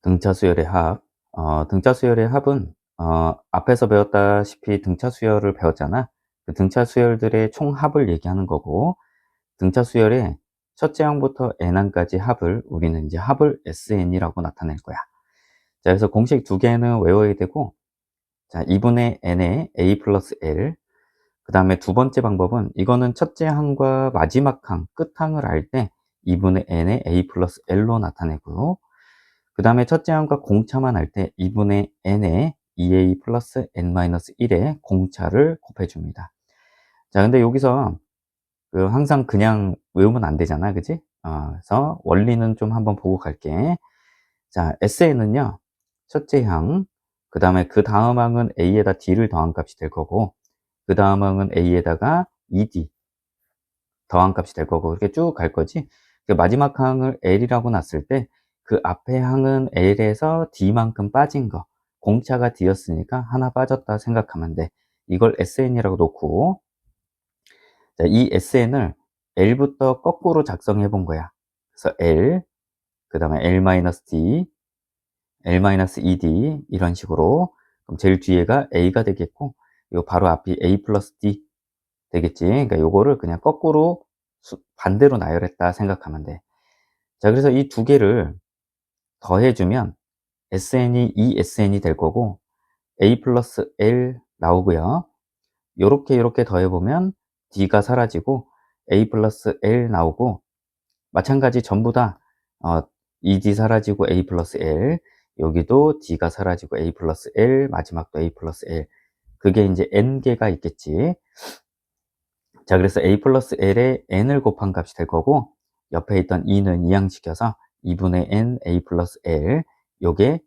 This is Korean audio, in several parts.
등차 수열의 합. 등차 수열의 합은 앞에서 배웠다시피 등차 수열을 배웠잖아. 그 등차 수열들의 총합을 얘기하는 거고, 등차 수열의 첫째 항부터 n항까지 합을 우리는 이제 합을 SN이라고 나타낼 거야. 자, 그래서 공식 두 개는 외워야 되고, 자, 2분의 n의 a 플러스 l. 그 다음에 두 번째 방법은, 이거는 첫째 항과 마지막 항, 끝항을 알 때 2분의 n의 a 플러스 l로 나타내고요. 그 다음에 첫째 항과 공차만 할 때 2분의 n에 2a 플러스 n-1의 공차를 곱해줍니다. 자, 근데 여기서 항상 그냥 외우면 안 되잖아, 그지? 그래서 원리는 좀 한번 보고 갈게. 자, SN은요, 첫째 항, 그 다음에 그 다음 항은 a에다 d를 더한 값이 될 거고, 그 다음 항은 a에다가 2d 더한 값이 될 거고, 이렇게 쭉 갈 거지. 마지막 항을 l이라고 놨을 때 그 앞에 항은 l에서 d만큼 빠진 거, 공차가 d였으니까 하나 빠졌다 생각하면 돼. 이걸 SN이라고 놓고, 자, 이 SN을 L부터 거꾸로 작성해 본 거야. 그래서 L, 그 다음에 L-D, L-ED 이런 식으로. 그럼 제일 뒤에가 A가 되겠고, 요 바로 앞이 A 플러스 D 되겠지. 그러니까 요거를 그냥 거꾸로 반대로 나열했다 생각하면 돼. 자, 그래서 이 두 개를 더해주면 SN이 ESN이 될 거고, A 플러스 L 나오고요. 요렇게 더해보면 D가 사라지고 A 플러스 L 나오고, 마찬가지 전부 다 ED 사라지고 A 플러스 L, 여기도 D가 사라지고 A 플러스 L, 마지막도 A 플러스 L. 그게 이제 N개가 있겠지. 자, 그래서 A 플러스 L에 N을 곱한 값이 될 거고, 옆에 있던 E는 이항시켜서 2분의 N A 플러스 L, 요게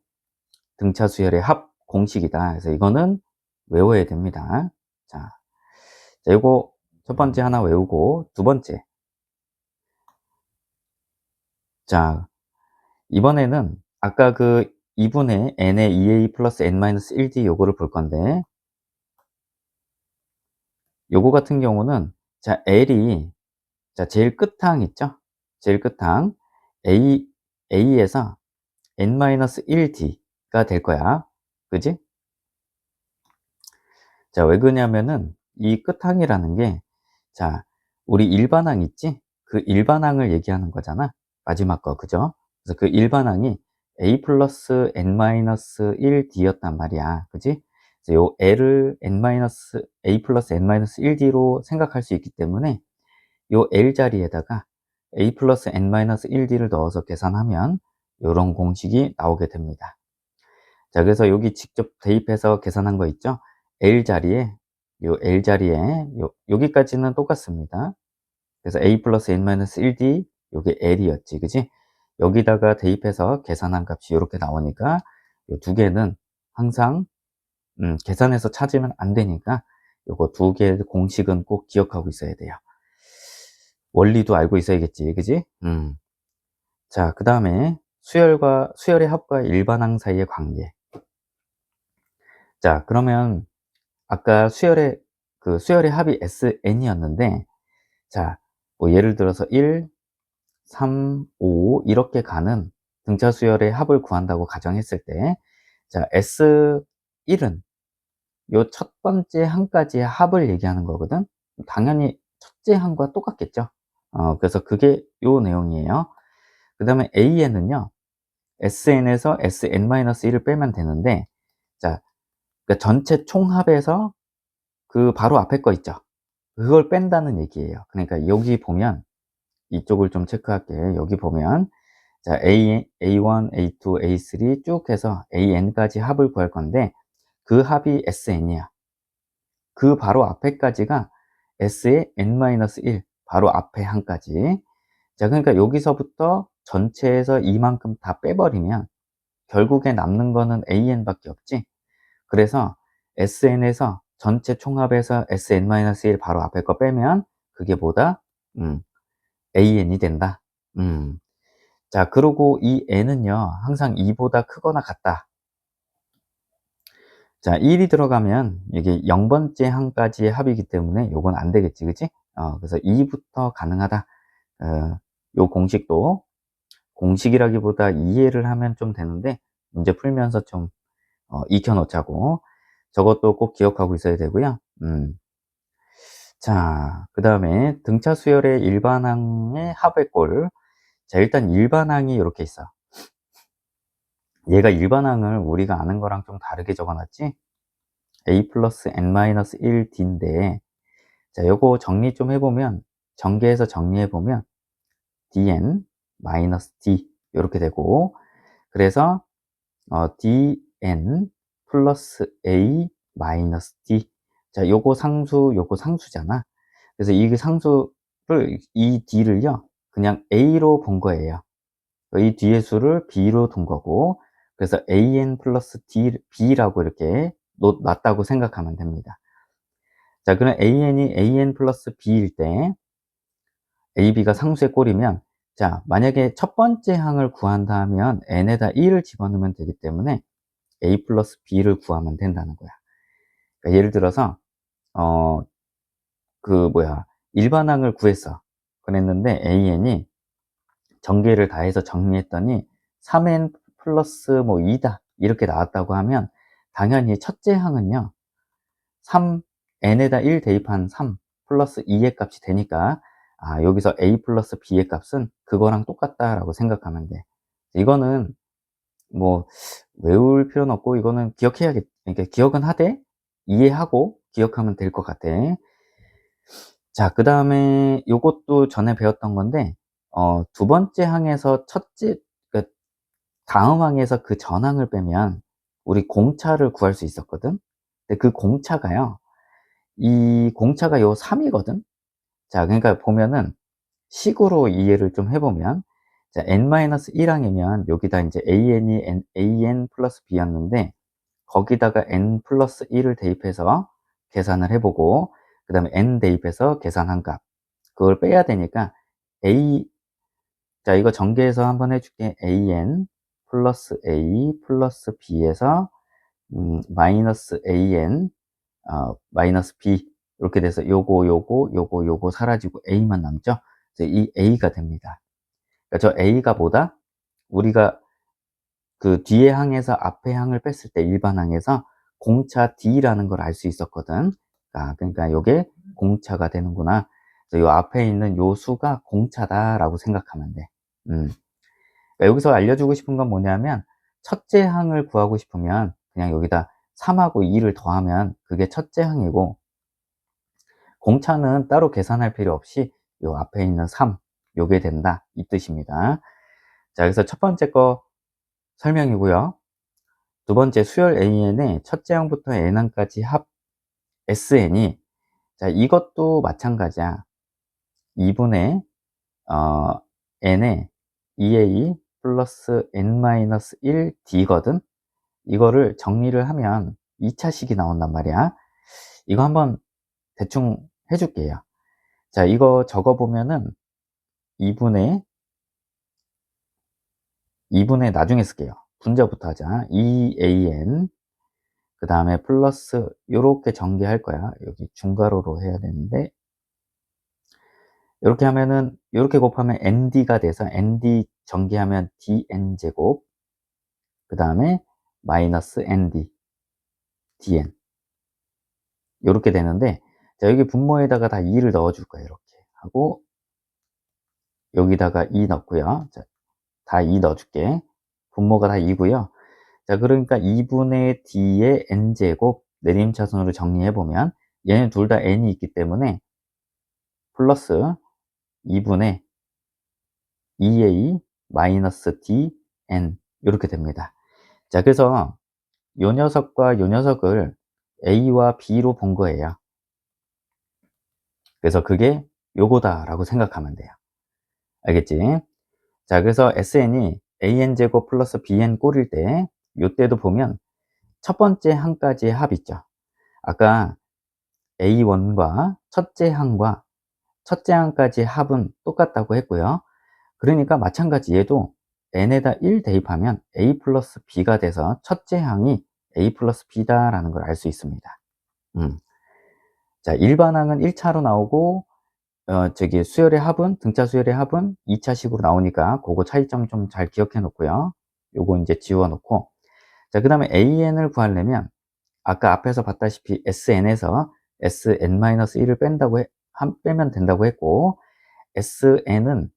등차 수열의 합 공식이다. 그래서 이거는 외워야 됩니다. 자, 요거 첫 번째 하나 외우고, 두 번째. 자, 이번에는 아까 그 2분의 n의 2a 플러스 n-1d 요거를 볼 건데, 요거 같은 경우는, 자, l이, 자, 제일 끝항 있죠? 제일 끝항 a에서 n-1d가 될 거야. 그지? 자, 왜 그러냐면은 이 끝항이라는 게, 자, 우리 일반항 있지? 그 일반항을 얘기하는 거잖아. 마지막 거, 그죠? 그래서 그 일반항이 a 플러스 n-1d였단 말이야. 그지? 그래서 요 l을 a 플러스 n-1d로 생각할 수 있기 때문에 요 l 자리에다가 a 플러스 n-1d를 넣어서 계산하면 요런 공식이 나오게 됩니다. 자, 그래서 여기 직접 대입해서 계산한 거 있죠? L 자리에, L 자리에, 여기까지는 똑같습니다. 그래서 A 플러스 N-1D, 요게 L이었지, 그지? 여기다가 대입해서 계산한 값이 이렇게 나오니까, 요 두 개는 항상, 계산해서 찾으면 안 되니까, 요거 두 개의 공식은 꼭 기억하고 있어야 돼요. 원리도 알고 있어야겠지, 그지? 자, 그 다음에 수열의 합과 일반항 사이의 관계. 자, 그러면 아까 수열의 합이 SN이었는데, 자, 뭐 예를 들어서 1, 3, 5 이렇게 가는 등차 수열의 합을 구한다고 가정했을 때, 자, S1은 요 첫 번째 항까지의 합을 얘기하는 거거든. 당연히 첫째 항과 똑같겠죠. 그래서 그게 요 내용이에요. 그 다음에 AN은요, SN에서 SN-1을 빼면 되는데, 자, 그러니까 전체 총합에서 그 바로 앞에 거 있죠. 그걸 뺀다는 얘기예요. 그러니까 여기 보면, 이쪽을 좀 체크할게. 여기 보면, 자, A1, A2, A3 쭉 해서 AN까지 합을 구할 건데, 그 합이 SN이야. 그 바로 앞에까지가 S의 N-1, 바로 앞에 한까지. 자, 그러니까 여기서부터 전체에서 이만큼 다 빼버리면 결국에 남는 거는 AN밖에 없지. 그래서 SN에서 전체 총합에서 SN-1 바로 앞에 거 빼면 그게 뭐다? AN이 된다. 자, 그리고 이 n은요, 항상 2보다 크거나 같다. 자, 1이 들어가면 이게 0번째 항까지의 합이기 때문에 요건 안 되겠지, 그치? 그래서 2부터 가능하다. 요 공식도, 공식이라기보다 이해를 하면 좀 되는데, 문제 풀면서 좀 익혀 놓자고. 저것도 꼭 기억하고 있어야 되고요. 자, 그 다음에 등차 수열의 일반항의 합의 꼴. 자, 일단 일반항이 이렇게 있어. 얘가 일반항을 우리가 아는 거랑 좀 다르게 적어놨지? a 플러스 n-1d인데, 자, 요거 정리 좀 해보면, 전개해서 정리해보면, dn 마이너스 d 이렇게 되고, 그래서 dn 플러스 a 마이너스 d. 자, 요거 상수, 요거 상수잖아. 그래서 이 상수를, 이 d를요, 그냥 a로 본 거예요. 이 뒤의 수를 b로 둔 거고, 그래서 an 플러스 b라고 이렇게 놨다고 생각하면 됩니다. 자, 그럼 an이 an 플러스 b일 때 ab가 상수의 꼴이면, 자, 만약에 첫 번째 항을 구한다 하면 n에다 1을 집어넣으면 되기 때문에 a 플러스 b를 구하면 된다는 거야. 그러니까 예를 들어서 어 일반항을 구했어. 그랬는데 an이 전개를 다 해서 정리했더니 3n 플러스 2다 이렇게 나왔다고 하면, 당연히 첫째 항은요 n에다 1 대입한 3 플러스 2의 값이 되니까, 여기서 a 플러스 b의 값은 그거랑 똑같다라고 생각하면 돼. 이거는 뭐 외울 필요는 없고, 이거는 기억해야겠, 그러니까 기억은 하되 이해하고 기억하면 될 것 같아. 자, 그 다음에 요것도 전에 배웠던 건데, 두 번째 항에서 그러니까 다음 항에서 그 전항을 빼면 우리 공차를 구할 수 있었거든. 근데 그 공차가요, 이 공차가 요 3이거든. 자, 그러니까 보면은 식으로 이해를 좀 해보면, 자, n-1항이면 여기다 이제 an이 an 플러스 b였는데, 거기다가 n 플러스 1을 대입해서 계산을 해보고, 그 다음에 n 대입해서 계산한 값, 그걸 빼야 되니까 자, 이거 전개해서 한번 해줄게. an 플러스 a 플러스 b에서 마이너스 an 마이너스 b 이렇게 돼서 요거 사라지고 a만 남죠. 그래서 이 a가 됩니다. 그러니까 저 a가 뭐다? 우리가 그 뒤에 항에서 앞에 항을 뺐을 때 일반 항에서 공차 d라는 걸 알 수 있었거든. 그러니까 요게 공차가 되는구나. 그래서 요 앞에 있는 요 수가 공차다라고 생각하면 돼. 그러니까 여기서 알려주고 싶은 건 뭐냐면, 첫째 항을 구하고 싶으면 그냥 여기다 3하고 2를 더하면 그게 첫째 항이고, 공차는 따로 계산할 필요 없이 요 앞에 있는 3, 요게 된다 이 뜻입니다. 자, 그래서 첫 번째 거 설명이고요. 두 번째, 수열 an의 첫째 항부터 n항까지 합 sn이, 자, 이것도 마찬가지야. 2분의 n의 2a 플러스 n-1d거든. 이거를 정리를 하면 2차식이 나온단 말이야. 이거 한번 대충 해줄게요. 자, 이거 적어보면은 2분의 나중에 쓸게요. 분자부터 하자. 2an 그 다음에 플러스 요렇게 전개할 거야. 여기 중괄호로 해야 되는데, 이렇게 하면은 이렇게 곱하면 nd가 돼서 nd 전개하면 dn제곱, 그 다음에 마이너스 nd dn 이렇게 되는데, 자, 여기 분모에다가 다 2를 넣어 줄 거예요. 이렇게 하고 여기다가 2 넣고요. 자, 다 2 넣어 줄게. 분모가 다 2고요. 자, 그러니까 2분의 d의 n제곱, 내림차순으로 정리해 보면 얘는 둘 다 n이 있기 때문에 플러스 2분의 2a 마이너스 dn 이렇게 됩니다. 자, 그래서 요 녀석과 요 녀석을 a와 b로 본 거예요. 그래서 그게 요거다라고 생각하면 돼요. 알겠지? 자, 그래서 sn이 an제곱 플러스 bn 꼴일 때, 요때도 보면 첫 번째 항까지의 합 있죠. 아까 a1과 첫째 항과 첫째 항까지의 합은 똑같다고 했고요. 그러니까 마찬가지 얘도 n에다 1 대입하면 a 플러스 b가 돼서 첫째 항이 a 플러스 b다라는 걸 알 수 있습니다. 자, 일반항은 1차로 나오고, 수열의 합은, 등차 수열의 합은 2차식으로 나오니까 그거 차이점 좀 잘 기억해 놓고요. 요거 이제 지워 놓고, 자, 그 다음에 AN을 구하려면 아까 앞에서 봤다시피 SN에서 SN-1을 빼면 된다고 했고, SN은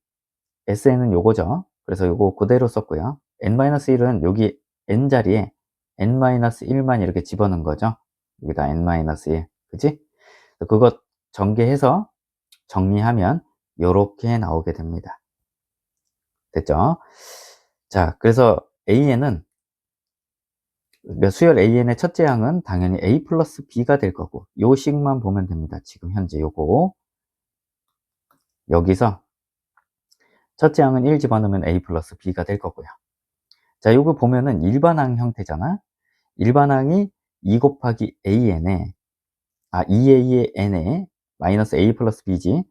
요거죠. 그래서 요거 그대로 썼고요. N-1은 여기 N 자리에 N-1만 이렇게 집어넣은 거죠. 여기다 N-1. 그지? 그거 전개해서 정리하면 요렇게 나오게 됩니다. 됐죠? 자, 그래서 수열 AN의 첫째 항은 당연히 A 플러스 B가 될 거고, 요 식만 보면 됩니다. 지금 현재 요거. 여기서 첫째 항은 1 집어넣으면 A 플러스 B가 될 거고요. 자, 요거 보면은 일반항 형태잖아. 일반항이 2 곱하기 AN에, 2A의 N에 마이너스 A 플러스 B지.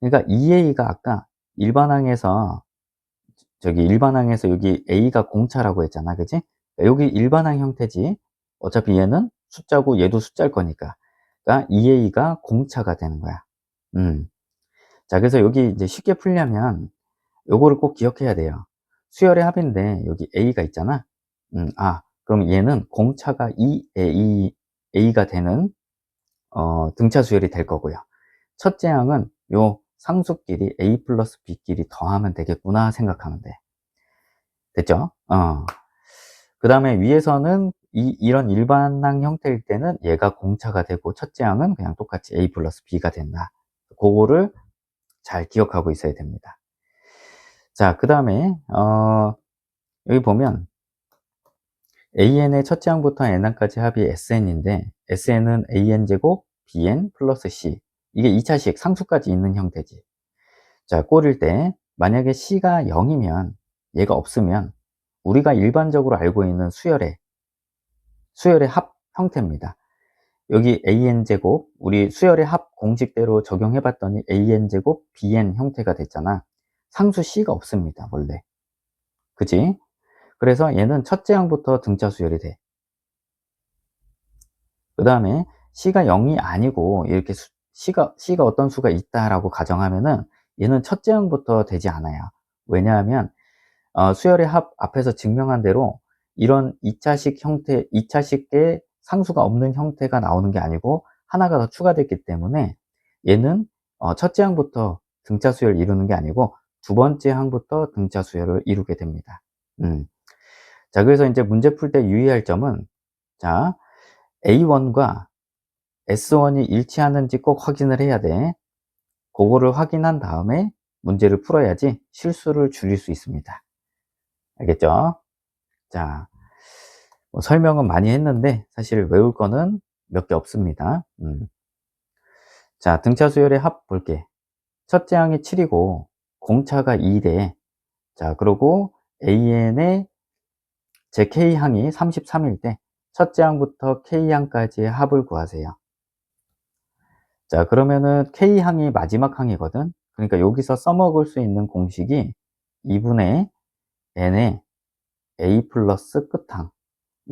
그러니까 2A가 아까 일반항에서 여기 A가 공차라고 했잖아. 그지? 여기 일반항 형태지. 어차피 얘는 숫자고 얘도 숫자일 거니까. 그러니까 2A가 공차가 되는 거야. 자, 그래서 여기 이제 쉽게 풀려면 요거를 꼭 기억해야 돼요. 수열의 합인데 여기 A가 있잖아. 그럼 얘는 공차가 A가 되는 등차 수열이 될 거고요. 첫째 항은 요 상수끼리 A 플러스 B끼리 더하면 되겠구나 생각하면 돼. 됐죠? 그 다음에 위에서는 이런 일반항 형태일 때는 얘가 공차가 되고 첫째 항은 그냥 똑같이 A 플러스 B가 된다. 그거를 잘 기억하고 있어야 됩니다. 자, 그 다음에 여기 보면 AN의 첫째 항부터 N항까지 합이 SN인데 SN은 AN제곱 BN 플러스 C, 이게 2차식 상수까지 있는 형태지. 자, 꼴일 때 만약에 C가 0이면, 얘가 없으면 우리가 일반적으로 알고 있는 수열의 합 형태입니다. 여기 AN제곱, 우리 수열의 합 공식대로 적용해 봤더니 AN제곱 BN 형태가 됐잖아. 상수 C가 없습니다, 원래. 그치? 그래서 얘는 첫째 항부터 등차 수열이 돼. 그 다음에 C가 0이 아니고 이렇게 C가 어떤 수가 있다라고 가정하면은 얘는 첫째 항부터 되지 않아요. 왜냐하면 수열의 합 앞에서 증명한 대로 이런 2차식의 상수가 없는 형태가 나오는 게 아니고 하나가 더 추가됐기 때문에 얘는 첫째 항부터 등차 수열을 이루는 게 아니고 두 번째 항부터 등차 수열을 이루게 됩니다. 자, 그래서 이제 문제 풀 때 유의할 점은, 자, A1과 S1이 일치하는지 꼭 확인을 해야 돼. 그거를 확인한 다음에 문제를 풀어야지 실수를 줄일 수 있습니다. 알겠죠? 자, 설명은 많이 했는데 사실 외울 거는 몇 개 없습니다. 자, 등차 수열의 합 볼게. 첫째 항이 7이고 공차가 2래. 자, 그리고 AN의 제 K항이 33일 때 첫째 항부터 K항까지의 합을 구하세요. 자, 그러면은 K항이 마지막 항이거든. 그러니까 여기서 써먹을 수 있는 공식이 2분의 N의 A 플러스 끝항,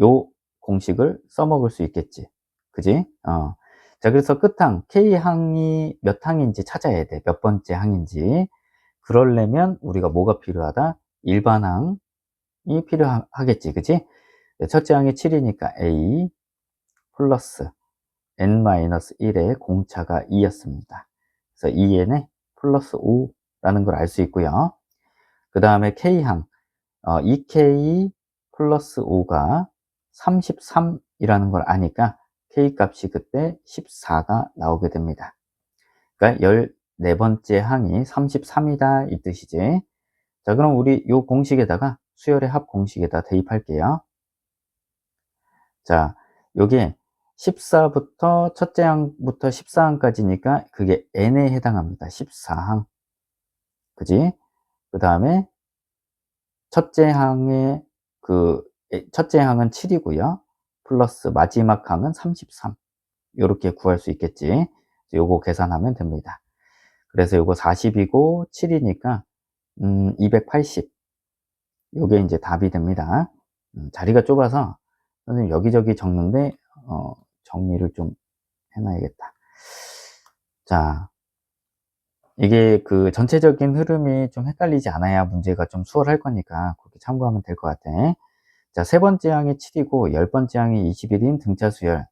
요 공식을 써먹을 수 있겠지. 그지? 자, 그래서 끝항, K항이 몇 항인지 찾아야 돼. 몇 번째 항인지. 그러려면 우리가 뭐가 필요하다? 일반항이 필요하겠지. 그지? 첫째 항이 7이니까 A 플러스 N-1의 공차가 2였습니다. 그래서 2N에 플러스 5라는 걸 알 수 있고요. 그 다음에 K항, 2K 플러스 5가 33이라는 걸 아니까 K 값이 그때 14가 나오게 됩니다. 그러니까 14번째 항이 33이다 이 뜻이지. 자, 그럼 우리 요 공식에다가 수열의 합 공식에다 대입할게요. 자, 요게 14부터 첫째 항부터 14항까지니까 그게 n에 해당합니다. 14항. 그지? 그 다음에 첫째 항은 7이고요. 플러스 마지막 항은 33. 요렇게 구할 수 있겠지. 요거 계산하면 됩니다. 그래서 요거 40이고 7이니까 280. 요게 이제 답이 됩니다. 자리가 좁아서 선생님 여기저기 적는데 정리를 좀 해놔야겠다. 자, 이게 그 전체적인 흐름이 좀 헷갈리지 않아야 문제가 좀 수월할 거니까 그렇게 참고하면 될 것 같아. 자, 세 번째 항이 7이고 열 번째 항이 21인 등차 수열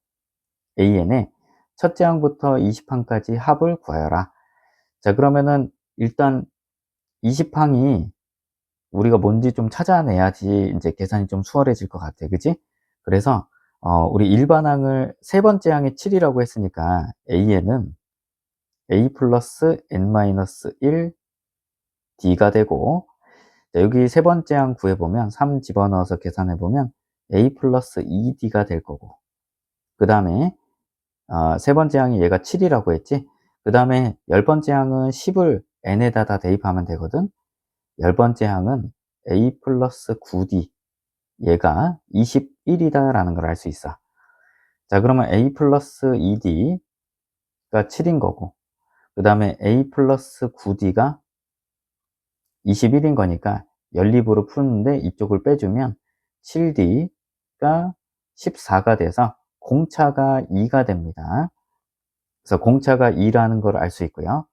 AN의 첫째 항부터 20항까지 합을 구하여라. 자, 그러면은 일단 20항이 우리가 뭔지 좀 찾아내야지 이제 계산이 좀 수월해질 것 같아. 그지? 그래서 우리 일반항을 세 번째 항이 7이라고 했으니까 A에는 A 플러스 N-1 D가 되고, 자, 여기 세 번째 항 구해보면 3 집어넣어서 계산해보면 A 플러스 2D가 될 거고, 그 다음에 세 번째 항이 얘가 7이라고 했지. 그 다음에 열 번째 항은 10을 N에다 다 대입하면 되거든. 열 번째 항은 A 플러스 9D, 얘가 21이다 라는 걸 알 수 있어. 자, 그러면 A 플러스 2D가 7인 거고, 그 다음에 A 플러스 9D가 21인 거니까 연립으로 푸는데 이쪽을 빼주면 7D가 14가 돼서 공차가 2가 됩니다. 그래서 공차가 2라는 걸 알 수 있고요.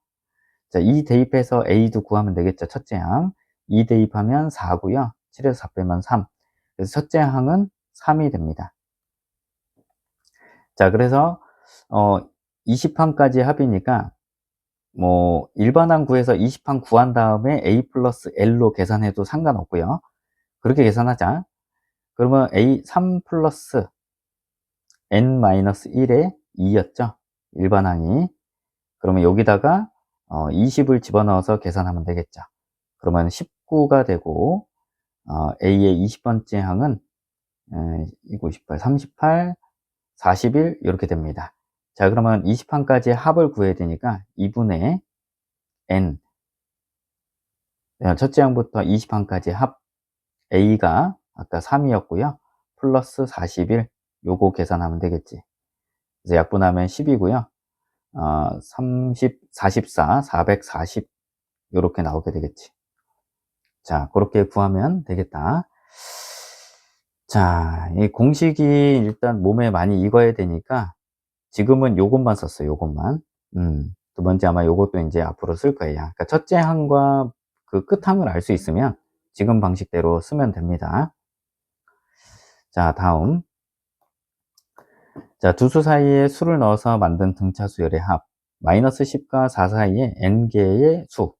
자, 2 대입해서 A도 구하면 되겠죠. 첫째 항. 2 대입하면 4고요. 7에서 4 빼면 3. 그래서 첫째 항은 3이 됩니다. 자, 그래서 20항까지 합이니까 뭐 일반항 구해서 20항 구한 다음에 A 플러스 L로 계산해도 상관없고요. 그렇게 계산하자. 그러면 A 3 플러스 N-1에 2였죠. 일반항이. 그러면 여기다가 20을 집어넣어서 계산하면 되겠죠. 그러면 19가 되고, A의 20번째 항은 28, 38, 41 이렇게 됩니다. 자, 그러면 20항까지 합을 구해야 되니까 2분의 N, 첫째 항부터 20항까지 합 A가 아까 3이었고요. 플러스 41, 요거 계산하면 되겠지. 그래서 약분하면 10이고요. 30, 44, 440 요렇게 나오게 되겠지. 자, 그렇게 구하면 되겠다. 자, 이 공식이 일단 몸에 많이 익어야 되니까 지금은 요것만 썼어요. 요것만. 두 번째 아마 요것도 이제 앞으로 쓸 거예요. 그러니까 첫째 항과 그 끝항을 알 수 있으면 지금 방식대로 쓰면 됩니다. 자, 다음. 자, 두 수 사이에 수를 넣어서 만든 등차 수열의 합. 마이너스 10과 4 사이에 n개의 수.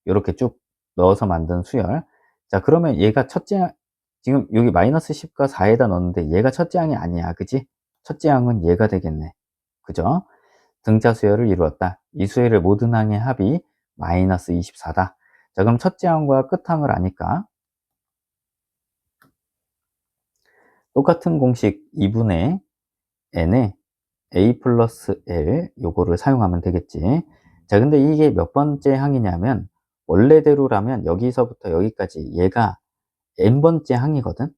이렇게 쭉 넣어서 만든 수열. 자, 그러면 얘가 첫째, 지금 여기 마이너스 10과 4에다 넣었는데 얘가 첫째 항이 아니야. 그지? 첫째 항은 얘가 되겠네. 그죠? 등차 수열을 이루었다. 이 수열의 모든 항의 합이 마이너스 24다. 자, 그럼 첫째 항과 끝항을 아니까 똑같은 공식 2분의 n에 a 플러스 l 요거를 사용하면 되겠지. 자, 근데 이게 몇 번째 항이냐면 원래대로라면 여기서부터 여기까지 얘가 n번째 항이거든.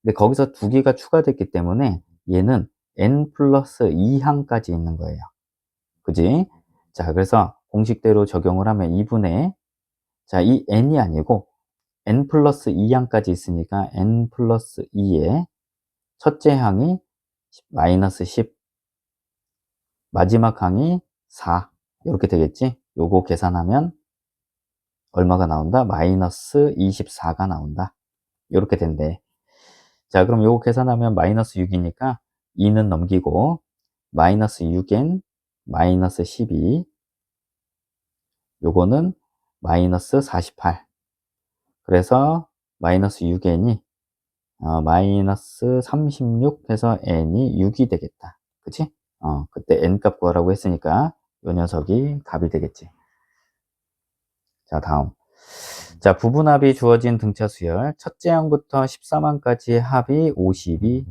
근데 거기서 두 개가 추가됐기 때문에 얘는 n 플러스 2항까지 있는 거예요. 그지? 자, 그래서 공식대로 적용을 하면 2분의, 자, 이 n이 아니고 n 플러스 2항까지 있으니까 n 플러스 2의 첫째 항이 마이너스 10, 마지막 항이 4 이렇게 되겠지. 요거 계산하면 얼마가 나온다? 마이너스 24가 나온다. 이렇게 된대. 자, 그럼 요거 계산하면 마이너스 6이니까 2는 넘기고 마이너스 6n 마이너스 12, 요거는 마이너스 48. 그래서 마이너스 6n이 마이너스 36 해서 n이 6이 되겠다. 그치? 그때 n 값 구하라고 했으니까 요 녀석이 답이 되겠지. 자, 다음. 자, 부분합이 주어진 등차 수열. 첫째 항부터 13항까지의 합이 52.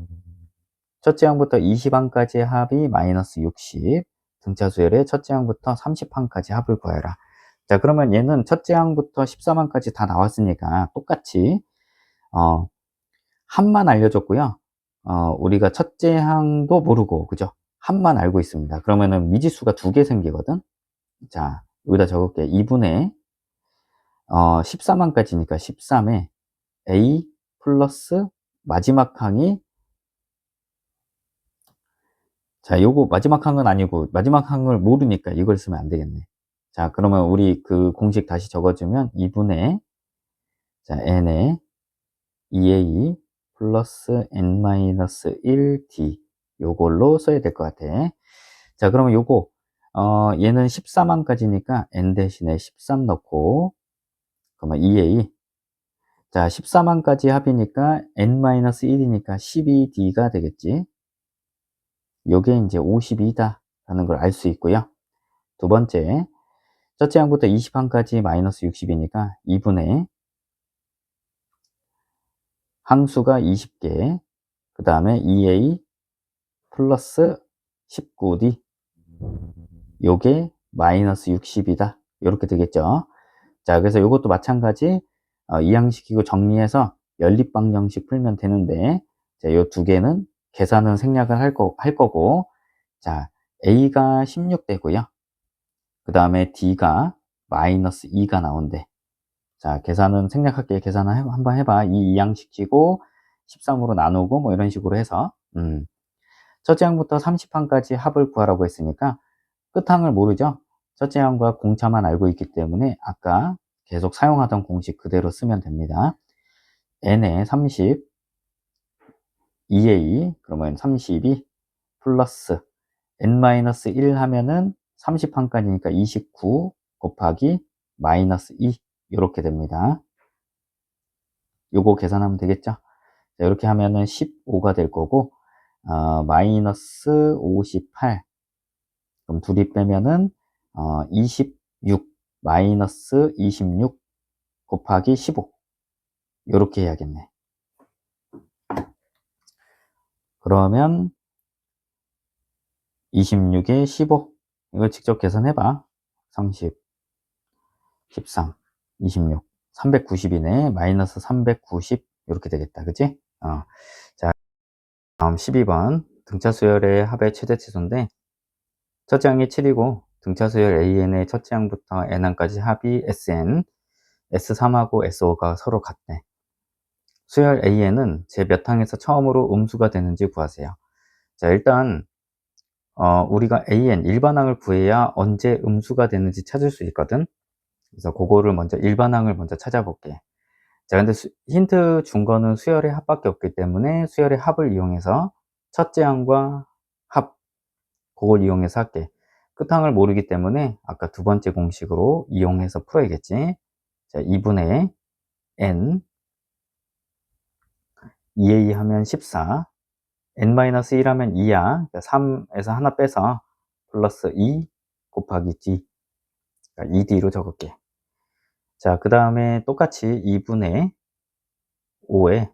첫째 항부터 20항까지의 합이 마이너스 60. 등차 수열의 첫째 항부터 30항까지 합을 구해라. 자, 그러면 얘는 첫째 항부터 13항까지 다 나왔으니까 똑같이, 합만 알려줬고요. 우리가 첫째 항도 모르고, 그죠? 합만 알고 있습니다. 그러면은 미지수가 두 개 생기거든? 자, 여기다 적을게. 2분의 13항까지니까 13에 A 플러스 마지막 항이, 자, 요거 마지막 항은 아니고 마지막 항을 모르니까 이걸 쓰면 안 되겠네. 자, 그러면 우리 그 공식 다시 적어주면 2분의, 자, n에 2a 플러스 n-1d 요걸로 써야 될 것 같아. 자, 그러면 요거 얘는 14만까지니까 n 대신에 13 넣고, 그러면 2a. 자, 14만까지 합이니까 n-1이니까 12d가 되겠지. 요게 이제 52다 라는 걸 알 수 있고요. 두 번째, 첫째 항부터 20항까지 마이너스 60이니까 2분의 항수가 20개, 그 다음에 2a 플러스 19d, 요게 마이너스 60이다. 이렇게 되겠죠. 자, 그래서 요것도 마찬가지 이항시키고 정리해서 연립방정식 풀면 되는데, 자, 요 두 개는 계산은 생략을 할 거고, 자, a가 16 되고요. 그 다음에 d가 마이너스 2가 나온대. 자, 계산은 생략할게. 계산을 한번 해봐. 2 이항시키고 13으로 나누고 뭐 이런 식으로 해서 첫째 항부터 30항까지 합을 구하라고 했으니까 끝항을 모르죠. 첫째 항과 공차만 알고 있기 때문에 아까 계속 사용하던 공식 그대로 쓰면 됩니다. n에 30, 2a 그러면 32 플러스 n-1 하면은 30항까지니까 29 곱하기 마이너스 2 이렇게 됩니다. 요거 계산하면 되겠죠. 자, 이렇게 하면은 15가 될 거고, 마이너스 58. 그럼 둘이 빼면은, 26, 마이너스 26 곱하기 15. 요렇게 해야겠네. 그러면 26에 15. 이걸 직접 계산해봐. 30, 13, 26. 390이네. 마이너스 390. 이렇게 되겠다. 그치? 자, 다음 12번. 등차 수열의 합의 최대 치수인데, 첫째 항이 7이고 등차 수열 AN의 첫째 항부터 N항까지 합이 SN, S3하고 S5가 서로 같네. 수열 AN은 제 몇 항에서 처음으로 음수가 되는지 구하세요. 자, 일단 우리가 AN 일반항을 구해야 언제 음수가 되는지 찾을 수 있거든. 그래서 그거를 먼저 일반항을 먼저 찾아볼게. 자, 근데 힌트 준 거는 수열의 합밖에 없기 때문에 수열의 합을 이용해서 첫째 항과 합, 그걸 이용해서 할게. 끝항을 모르기 때문에 아까 두 번째 공식으로 이용해서 풀어야겠지. 자, 2분의 n, 2a 하면 14, n-1 하면 2야. 그러니까 3에서 하나 빼서 플러스 2 곱하기 d, 그러니까 2d로 적을게. 자, 그 다음에 똑같이 2분의 5에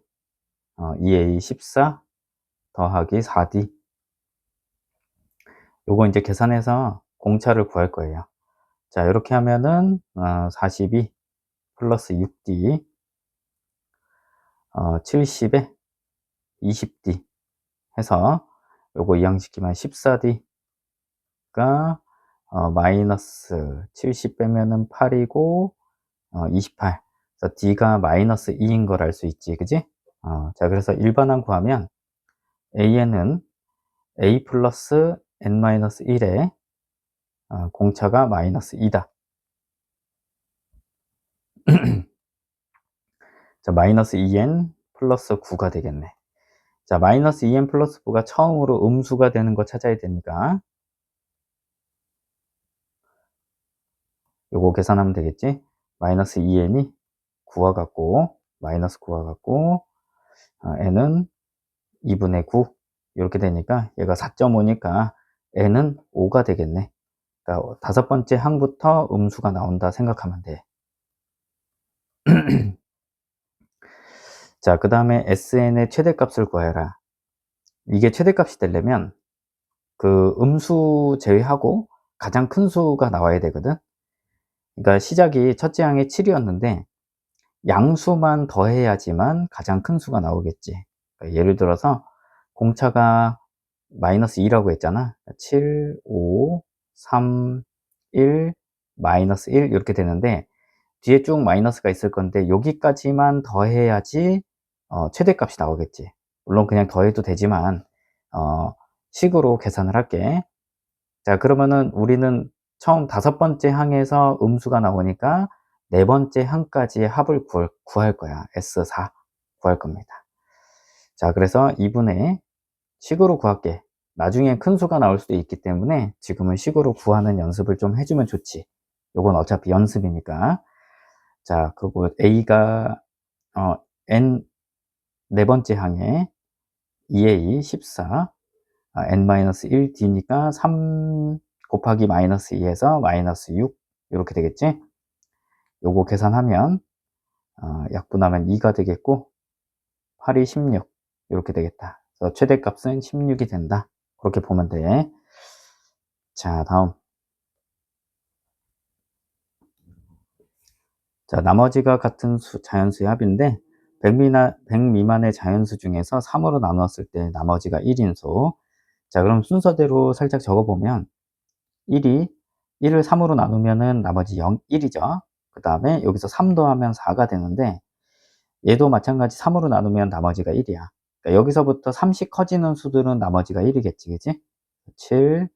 2a 14 더하기 4d. 요거 이제 계산해서 공차를 구할 거예요. 자, 이렇게 하면은 42 플러스 6d, 70에 20d 해서 요거 이항시키면 14d가 마이너스 70 빼면은 8이고 28. 그래서 d가 마이너스 2인 걸 알 수 있지, 그지? 자, 그래서 일반항 구하면 an은 a 플러스 n-1에 공차가 마이너스 2다. 자, 마이너스 2n 플러스 9가 되겠네. 자, 마이너스 2n 플러스 9가 처음으로 음수가 되는 거 찾아야 되니까 요거 계산하면 되겠지? 마이너스 2n이 9와 같고, 마이너스 9와 같고, n은 2분의 9. 이렇게 되니까 얘가 4.5니까 n은 5가 되겠네. 그러니까 다섯 번째 항부터 음수가 나온다 생각하면 돼. 자, 그 다음에 sn의 최대값을 구해라. 이게 최대값이 되려면 그 음수 제외하고 가장 큰 수가 나와야 되거든. 그러니까 시작이 첫째 항이 7이었는데 양수만 더해야지만 가장 큰 수가 나오겠지. 그러니까 예를 들어서 공차가 마이너스 2라고 했잖아. 7, 5, 3, 1, 마이너스 1 이렇게 되는데 뒤에 쭉 마이너스가 있을 건데 여기까지만 더해야지 최대값이 나오겠지. 물론 그냥 더해도 되지만 식으로 계산을 할게. 자, 그러면은 우리는 처음 다섯 번째 항에서 음수가 나오니까 네 번째 항까지의 합을 구할 거야. S4 구할 겁니다. 자, 그래서 2분의 식으로 구할게. 나중에 큰 수가 나올 수도 있기 때문에 지금은 식으로 구하는 연습을 좀 해주면 좋지. 요건 어차피 연습이니까. 자, 그리고 A가 N 네 번째 항에 2A 14, N-1 D니까 3 곱하기 마이너스 2에서 마이너스 6 이렇게 되겠지? 요거 계산하면 약분하면 2가 되겠고 8이 16 이렇게 되겠다. 그래서 최대값은 16이 된다. 그렇게 보면 돼. 자, 다음. 자, 나머지가 같은 자연수의 합인데 100 미만의 자연수 중에서 3으로 나누었을 때 나머지가 1인 수. 자, 그럼 순서대로 살짝 적어보면 1을 3으로 나누면은 나머지 1이죠. 그 다음에 여기서 3 더하면 4가 되는데 얘도 마찬가지 3으로 나누면 나머지가 1이야. 그러니까 여기서부터 3씩 커지는 수들은 나머지가 1이겠지, 그지? 7,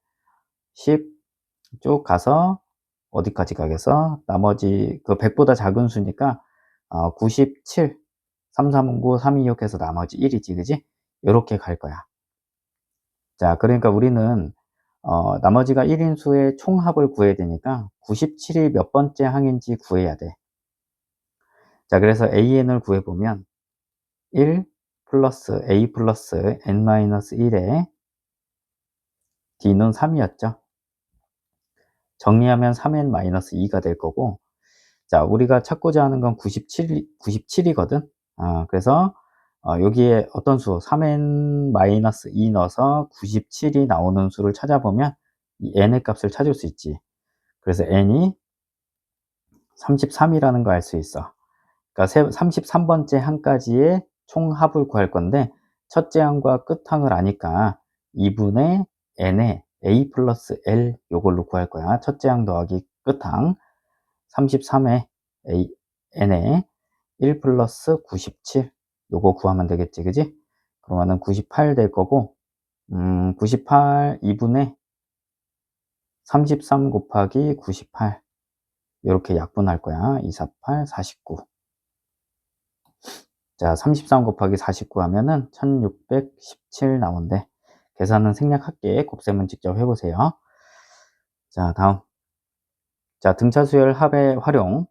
10 쭉 가서 어디까지 가겠어? 나머지 그 100보다 작은 수니까 97, 3, 3, 9, 3, 2, 6 해서 나머지 1이지, 그지? 요렇게 갈 거야. 자, 그러니까 우리는 나머지가 1인 수의 총합을 구해야 되니까 97이 몇 번째 항인지 구해야 돼. 자, 그래서 AN을 구해보면 1 플러스 A 플러스 N-1에 D는 3이었죠. 정리하면 3N-2가 될 거고, 자, 우리가 찾고자 하는 건 97이거든. 그래서 여기에 어떤 수 3N-2 넣어서 97이 나오는 수를 찾아보면 이 N의 값을 찾을 수 있지. 그래서 N이 33이라는 거 알 수 있어. 그러니까 33번째 항까지의 총합을 구할 건데 첫째 항과 끝항을 아니까 2분의 n에 a 플러스 l 요걸로 구할 거야. 첫째 항 더하기 끝항 33에 n에 1 플러스 97 요거 구하면 되겠지, 그지? 그러면은 98 될 거고 98 2분의 33 곱하기 98 이렇게 약분할 거야. 248 49. 자, 33 곱하기 49 하면은 1617 나온대. 계산은 생략할게. 곱셈은 직접 해보세요. 자, 다음. 자, 등차 수열 합의 활용.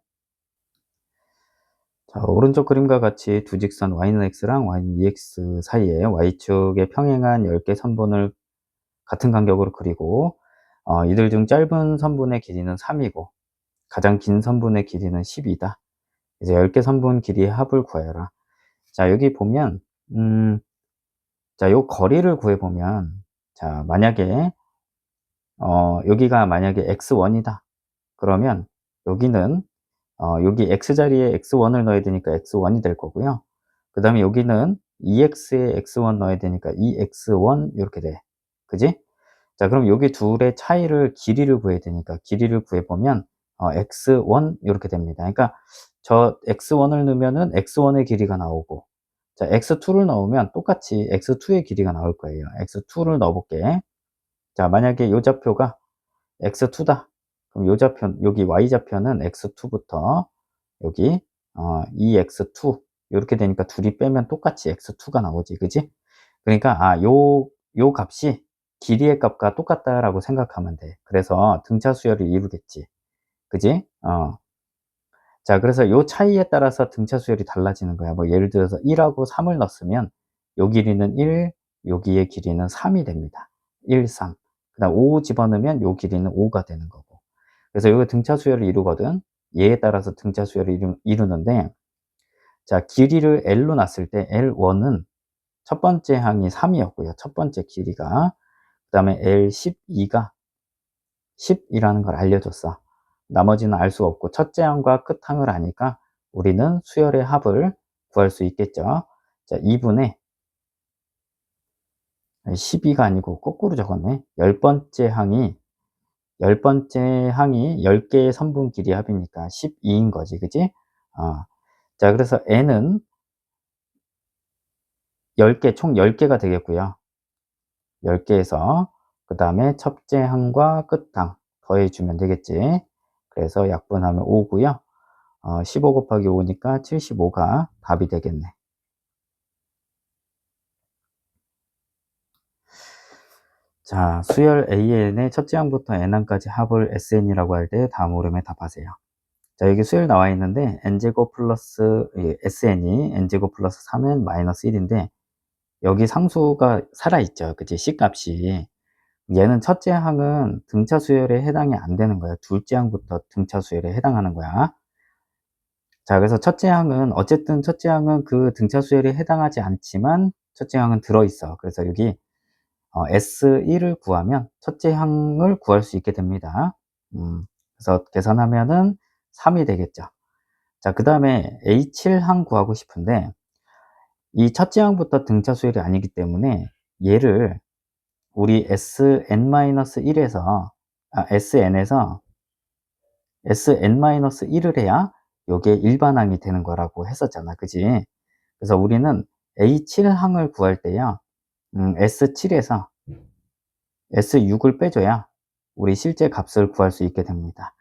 자, 오른쪽 그림과 같이 두 직선 y는 x랑 y는 2x 사이에 y축에 평행한 10개 선분을 같은 간격으로 그리고 이들 중 짧은 선분의 길이는 3이고 가장 긴 선분의 길이는 10이다. 이제 10개 선분 길이의 합을 구하여라. 자, 여기 보면 자, 요 거리를 구해보면, 자, 만약에, 여기가 만약에 x1이다. 그러면, 여기는, 여기 x자리에 x1을 넣어야 되니까 x1이 될 거고요. 그 다음에 여기는 2x에 x1 넣어야 되니까 2x1 이렇게 돼. 그지? 자, 그럼 여기 둘의 차이를, 길이를 구해야 되니까, 길이를 구해보면, x1 이렇게 됩니다. 그러니까, 저 x1을 넣으면은 x1의 길이가 나오고, 자, x2를 넣으면 똑같이 x2의 길이가 나올 거예요. x2를 넣어볼게. 자, 만약에 요 좌표가 x2다. 그럼 요 좌표, 여기 y좌표는 x2부터 여기 2x2 이렇게 되니까 둘이 빼면 똑같이 x2가 나오지, 그지? 그러니까 요 값이 길이의 값과 똑같다라고 생각하면 돼. 그래서 등차 수열을 이루겠지, 그지? 자, 그래서 요 차이에 따라서 등차 수열이 달라지는 거야. 뭐 예를 들어서 1하고 3을 넣었으면 요 길이는 1, 여기의 길이는 3이 됩니다. 1, 3. 그다음 5 집어넣으면 요 길이는 5가 되는 거고. 그래서 여기 등차 수열을 이루거든. 얘에 따라서 등차 수열을 이루는데, 자, 길이를 L로 놨을 때 L1은 첫 번째 항이 3이었고요. 첫 번째 길이가. 그다음에 L12가 10이라는 걸 알려줬어. 나머지는 알 수 없고 첫째 항과 끝항을 아니까 우리는 수열의 합을 구할 수 있겠죠. 자, 2분의 12가 아니고 거꾸로 적었네. 10번째 항이 10개의 선분 길이 합이니까 12인 거지, 그지? 자, 그래서 n은 10개, 총 10개가 되겠고요. 10개에서 그 다음에 첫째 항과 끝항 더해주면 되겠지. 그래서 약분하면 5고요. 15 곱하기 5니까 75가 답이 되겠네. 자, 수열 AN의 첫째 항부터 n항까지 합을 SN이라고 할 때 다음 오름에 답하세요. 자, 여기 수열 나와 있는데 n제곱 플러스 SN이 n제곱 플러스 3n 마이너스 1인데 여기 상수가 살아있죠. 그치? C값이. 얘는 첫째 항은 등차 수열에 해당이 안 되는 거야. 둘째 항부터 등차 수열에 해당하는 거야. 자, 그래서 첫째 항은 어쨌든 첫째 항은 그 등차 수열에 해당하지 않지만 첫째 항은 들어있어. 그래서 여기 S1을 구하면 첫째 항을 구할 수 있게 됩니다. 그래서 계산하면은 3이 되겠죠. 자, 그 다음에 A7항 구하고 싶은데 이 첫째 항부터 등차 수열이 아니기 때문에 얘를 우리 SN-1에서 SN에서 SN-1을 해야 요게 일반항이 되는 거라고 했었잖아. 그지? 그래서 우리는 A7항을 구할 때요. S7에서 S6을 빼줘야 우리 실제 값을 구할 수 있게 됩니다.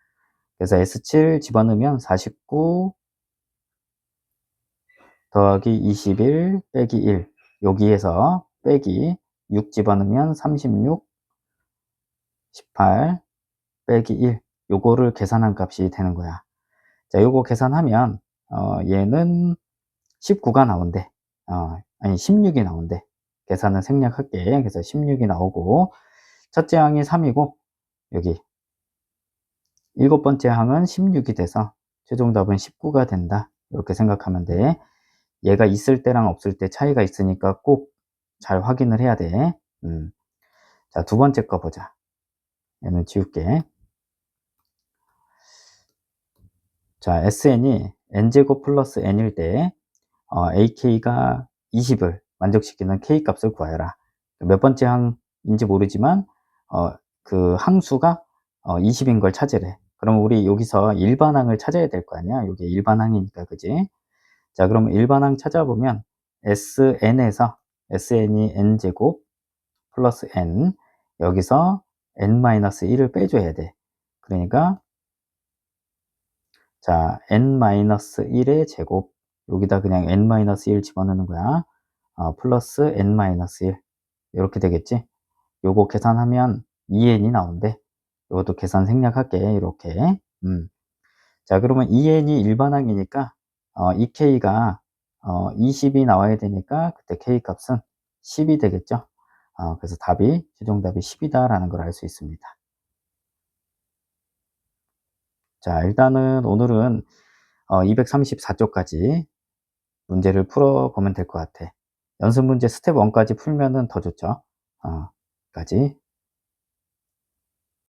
그래서 S7 집어넣으면 49 더하기 21 빼기 1 여기에서 빼기 6 집어넣으면 36 18 빼기 1 요거를 계산한 값이 되는 거야. 자, 요거 계산하면 얘는 19가 나온대. 아니 16이 나온대. 계산은 생략할게. 그래서 16이 나오고 첫째 항이 3이고 여기 일곱 번째 항은 16이 돼서 최종 답은 19가 된다. 이렇게 생각하면 돼. 얘가 있을 때랑 없을 때 차이가 있으니까 꼭 잘 확인을 해야 돼. 자, 두 번째 거 보자. 얘는 지울게. 자, SN이 n제곱 플러스 n일 때 AK가 20을 만족시키는 K 값을 구하여라. 몇 번째 항인지 모르지만 그 항수가 20인 걸 찾으래. 그럼 우리 여기서 일반항을 찾아야 될 거 아니야. 여기 일반항이니까, 그지? 자, 그러면 일반항 찾아보면 SN에서 SN이 n제곱 플러스 n 여기서 n-1을 빼줘야 돼. 그러니까 자, n-1의 제곱 여기다 그냥 n-1 집어넣는 거야. 플러스 n-1 이렇게 되겠지. 요거 계산하면 2n이 나온대. 요것도 계산 생략할게. 이렇게. 자, 그러면 2n이 일반항이니까 이 k가 20이 나와야 되니까 그때 k 값은 10이 되겠죠. 그래서 최종 답이 10이다 라는 걸 알 수 있습니다. 자, 일단은 오늘은 234쪽까지 문제를 풀어보면 될 것 같아. 연습 문제 스텝 1까지 풀면은 더 좋죠. 까지.